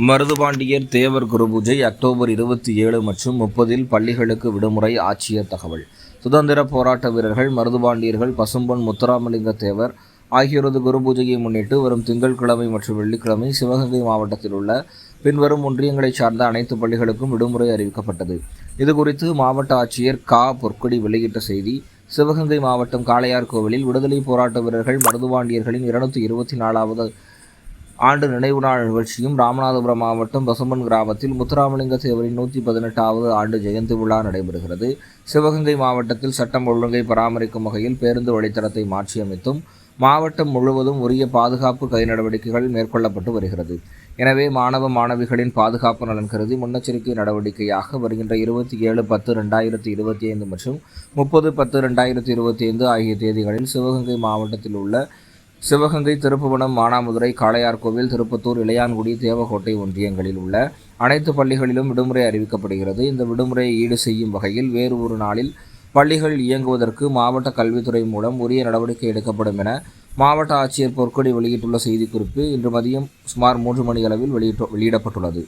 மருதுபாண்டியர் தேவர் குருபூஜை October 27 மற்றும் 30 பள்ளிகளுக்கு விடுமுறை. ஆட்சியர் தகவல். சுதந்திர போராட்ட வீரர்கள் மருதுபாண்டியர்கள், பசும்பொன் முத்துராமலிங்க தேவர் ஆகியோரது குருபூஜையை முன்னிட்டு வரும் திங்கட்கிழமை மற்றும் வெள்ளிக்கிழமை சிவகங்கை மாவட்டத்தில் உள்ள பின்வரும் ஒன்றியங்களைச் சார்ந்த அனைத்து பள்ளிகளுக்கும் விடுமுறை அறிவிக்கப்பட்டது. இதுகுறித்து மாவட்ட ஆட்சியர் பொற்கொடி வெளியிட்ட செய்தி. சிவகங்கை மாவட்டம் காளையார் கோவிலில் விடுதலை போராட்ட வீரர்கள் மருதுபாண்டியர்களின் 224வது ஆண்டு நினைவு நாள் நிகழ்ச்சியும், ராமநாதபுரம் மாவட்டம் பசும்பொன் கிராமத்தில் முத்துராமலிங்க தேவரின் 118வது ஆண்டு ஜெயந்தி விழா நடைபெறுகிறது. சிவகங்கை மாவட்டத்தில் சட்டம் ஒழுங்கை பராமரிக்கும் வகையில் பேருந்து வழித்தடத்தை மாற்றியமைத்தும் மாவட்டம் முழுவதும் உரிய பாதுகாப்பு கை நடவடிக்கைகள் மேற்கொள்ளப்பட்டு வருகிறது. எனவே மாணவ மாணவிகளின் பாதுகாப்பு நலன் கருதி முன்னெச்சரிக்கை நடவடிக்கையாக வருகின்ற 27/10/2025 மற்றும் 30/10/2025 ஆகிய தேதிகளில் சிவகங்கை மாவட்டத்தில் உள்ள சிவகங்கை, திருப்புவனம், மானாமதுரை, காளையார்கோவில், திருப்பத்தூர், இளையான்குடி, தேவகோட்டை ஒன்றியங்களில் உள்ள அனைத்து பள்ளிகளிலும் விடுமுறை அறிவிக்கப்படுகிறது. இந்த விடுமுறையை ஈடு செய்யும் வகையில் வேறு ஒரு நாளில் பள்ளிகள் இயங்குவதற்கு மாவட்ட கல்வித்துறை மூலம் உரிய நடவடிக்கை எடுக்கப்படும் என மாவட்ட ஆட்சியர் பொற்கொடி வெளியிட்டுள்ள செய்திக்குறிப்பு இன்று மதியம் சுமார் 3 மணி அளவில் வெளியிடப்பட்டுள்ளது.